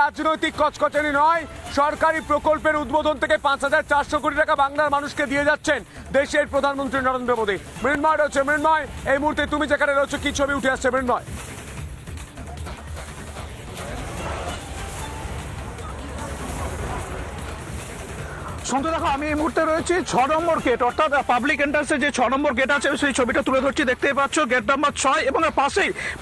রাজনৈতিক কচকচানি নয়, সরকারি প্রকল্পের উদ্বোধন থেকে ৫,৪০০ কোটি টাকা বাংলার মানুষকে দিয়ে যাচ্ছেন দেশের প্রধানমন্ত্রী নরেন্দ্র মোদী। মৃন্ময় রয়েছে। মৃন্ময়, এই মুহূর্তে তুমি যেখানে রয়েছে কি ছবি উঠে আসছে মৃন্ময়? সন্ত, দেখো আমি এই মুহূর্তে রয়েছি ৬ নম্বর গেট, অর্থাৎ পাবলিক এন্ট্রান্সে যে ৬ নম্বর গেট আছে সেই ছবিটা তুলে ধরছি। দেখতেই পাচ্ছ গেট নাম্বার ৬ এবং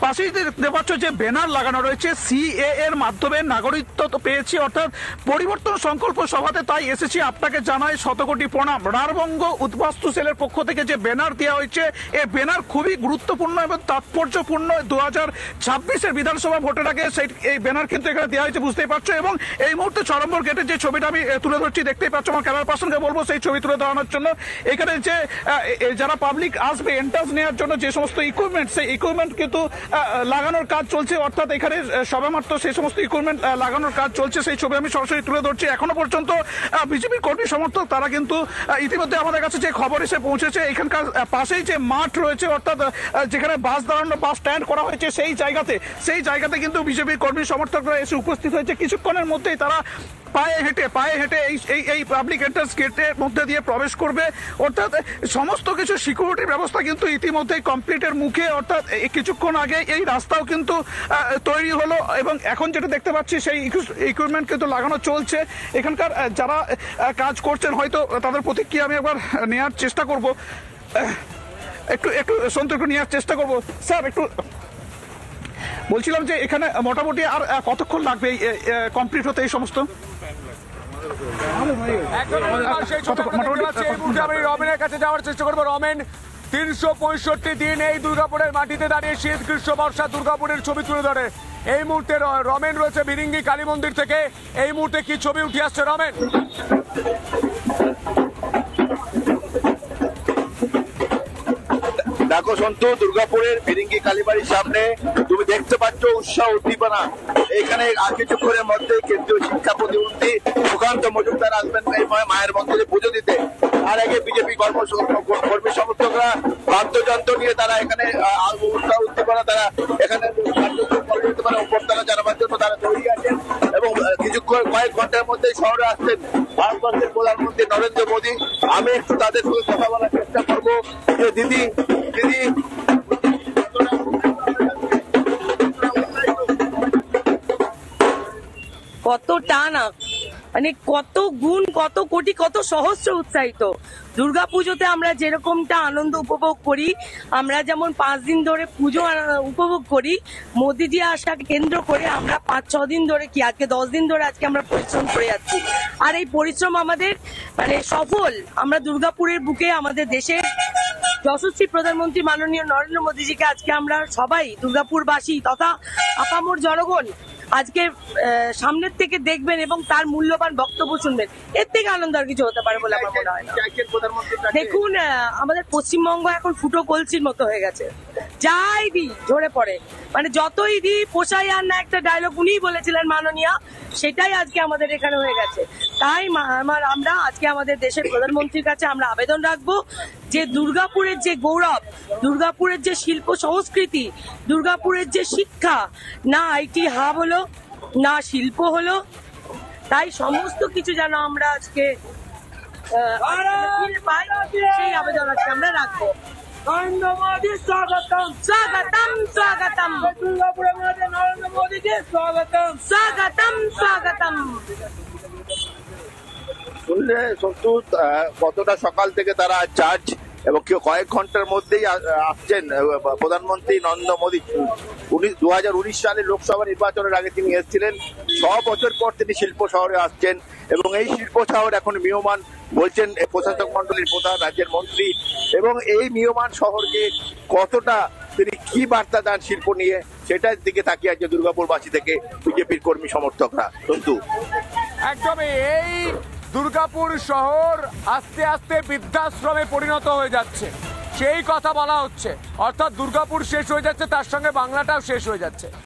পাশেই দেখতে পাচ্ছ যে ব্যানার লাগানো রয়েছে সিএ এর মাধ্যমে নাগরিকত্ব পেয়েছি, অর্থাৎ পরিবর্তন সংকল্প সভাতে তাই এসেছি, আপনাকে জানাই শতকোটি প্রণাম। রাঢ়বঙ্গ উদ্বাস্তু সেলের পক্ষ থেকে যে ব্যানার দেওয়া হয়েছে এই ব্যানার খুবই গুরুত্বপূর্ণ এবং তাৎপর্যপূর্ণ। ২০২৬-এর বিধানসভা ভোটের আগে এই ব্যানার কিন্তু এখানে দেওয়া হয়েছে, বুঝতেই পারছো। এবং এই মুহূর্তে ৬ নম্বর গেটের যে ছবিটা আমি তুলে ধরছি, দেখতেই পাচ্ছ। আমার ক্যামেরা পার্সনকে বলবো সেই ছবি তুলে দেওয়ানোর জন্য। এখানে যে যারা পাবলিক আসবে এন্ট্রান্স নেওয়ার জন্য যে সমস্ত ইকুইপমেন্ট, সেই ইকুইপমেন্ট কিন্তু লাগানোর কাজ চলছে, অর্থাৎ এখানে সবেমাত্র সেই সমস্ত ইকুইপমেন্ট লাগানোর কাজ চলছে। সেই ছবি আমি সরাসরি তুলে ধরছি। এখনো পর্যন্ত বিজেপির কর্মী সমর্থক তারা কিন্তু ইতিমধ্যে আমাদের কাছে যে খবর এসে পৌঁছেছে, এখানকার পাশেই যে মাঠ রয়েছে, অর্থাৎ যেখানে বাস দাঁড়ানো, বাস স্ট্যান্ড করা হয়েছে, সেই জায়গাতে কিন্তু বিজেপির কর্মী সমর্থকরা এসে উপস্থিত হয়েছে। কিছুক্ষণের মধ্যেই তারা পায়ে হেঁটে এই পাবলিক এন্ট্রান্স গেটের মধ্যে দিয়ে প্রবেশ করবে। অর্থাৎ সমস্ত কিছু সিকিউরিটির ব্যবস্থা কিন্তু ইতিমধ্যেই কমপ্লিটের মুখে, অর্থাৎ কিছুক্ষণ আগে এই রাস্তাও কিন্তু তৈরি হলো এবং এখন যেটা দেখতে পাচ্ছি সেই ইকুইপমেন্ট কিন্তু লাগানো চলছে। এখানকার যারা কাজ করছেন হয়তো তাদের প্রতিক্রিয়া আমি একবার নেওয়ার চেষ্টা করব, একটু সন্তর্ক নেওয়ার চেষ্টা করব। স্যার, একটু বলছিলাম যে এখানে মোটামুটি আর কতক্ষণ লাগবে কমপ্লিট হতে এই সমস্ত? রমেনের কাছে যাওয়ার চেষ্টা করবো। রমেন, ৩৬৫ দিন এই দুর্গাপুরের মাটিতে দাঁড়িয়ে শীত গ্রীষ্ম বর্ষা দুর্গাপুরের ছবি তুলে ধরে এই মুহূর্তে রমেন রয়েছে বিরিঙ্গি কালী মন্দির থেকে। এই মুহূর্তে কি ছবি উঠে আসছে রমেন? দেখো সন্তু, দুর্গাপুরের ফিরিঙ্গি কালীবাড়ির সামনে তুমি দেখতে পাচ্ছ উৎসাহ উদ্দীপনা। এখানে আর কিছুক্ষণের মধ্যে কেন্দ্রীয় শিক্ষা প্রতিমন্ত্রী সুকান্ত মজুমদার আসবেন এই মায়ের মন্দিরে পুজো দিতে। তার আগে বিজেপি কর্মী সমর্থকরা বাদ্যযন্ত্র নিয়ে তারা এখানে উৎসাহ উদ্দীপনা, তারা এখানে উপরতলা জানাবার জন্য তারা তৈরি আছেন এবং কয়েক ঘন্টার মধ্যে শহরে আসছেন ভারতবর্ষের প্রধানমন্ত্রী নরেন্দ্র মোদী। আমি একটু তাদের সঙ্গে কথা বলার চেষ্টা করবো যে দিদি কতটা না, মানে কত গুণ, কত কোটি, কত সহস্র উৎসাহিত। দুর্গাপুজোতে আমরা যেরকমটা আনন্দ উপভোগ করি, আমরা যেমন 5 দিন ধরে পুজো উপভোগ করি, মোদিজি আসাকে কেন্দ্র করে আমরা 5-6 দিন ধরে কি আজকে 10 দিন ধরে আজকে আমরা পরিশ্রম করে যাচ্ছি। আর এই পরিশ্রম আমাদের মানে সফল। আমরা দুর্গাপুরের বুকে আমাদের দেশের যশস্বী প্রধানমন্ত্রী মাননীয় নরেন্দ্র মোদীজিকে আজকে আমরা সবাই দুর্গাপুরবাসী তথা আপামর জনগণ আজকে সামনের থেকে দেখবেন এবং তার মূল্যবান বক্তব্য শুনবেন। এর থেকে আনন্দ আর কিছু হতে পারে বলে আমার মনে হয় না। দেখুন, আমাদের পশ্চিমবঙ্গ এখন ফুটো কলসির মতো হয়ে গেছে। যাই দি ঝরে পড়ে, মানে যতই দি পোষাই আর না, একটা ডায়লগ উনিই বলেছিলেন মাননীয়া, সেটাই আজকে আমাদের এখানে হয়ে গেছে। তাই আমরা আজকে আমাদের দেশের প্রধানমন্ত্রীর কাছে আমরা আবেদন রাখবো যে দুর্গাপুরের যে গৌরব, দুর্গাপুরের যে শিল্প সংস্কৃতি, দুর্গাপুরের যে শিক্ষা, না আইটি হাব হলো, না শিল্প হলো, তাই সমস্ত কিছু যেন আমরা আজকে পাই, সেই আবেদন আজকে আমরা রাখবো। নরেন্দ্র মোদী স্বাগতম, স্বাগতম, স্বাগতম। দুর্গাপুরের নরেন্দ্র মোদীকে স্বাগতম, স্বাগতম, স্বাগতম। শুনলে সন্তু কতটা সকাল থেকে তারা চার্জ এবং কয়েক ঘন্টার মধ্যেই আসছেন প্রধানমন্ত্রী নরেন্দ্র মোদী। 2019 সালে লোকসভা নির্বাচনের আগে তিনি এসেছিলেন। 6 বছর পর তিনি শিল্প শহরে আসছেন এবং এই শিল্প শহর এখন মিয়মান বলছেন প্রশাসক মন্ডলীর প্রধান, রাজ্যের মন্ত্রী। এবং এই মিয়মান শহরকে কতটা তিনি কি বার্তা দেন শিল্প নিয়ে, সেটার দিকে তাকিয়ে আছে দুর্গাপুরবাসী থেকে বিজেপির কর্মী সমর্থকরা। সন্তু, একদমই এই দুর্গাপুর শহর আস্তে আস্তে বৃদ্ধাশ্রমে পরিণত হয়ে যাচ্ছে, সেই কথা বলা হচ্ছে। অর্থাৎ দুর্গাপুর শেষ হয়ে যাচ্ছে, তার সঙ্গে বাংলাটাও শেষ হয়ে যাচ্ছে।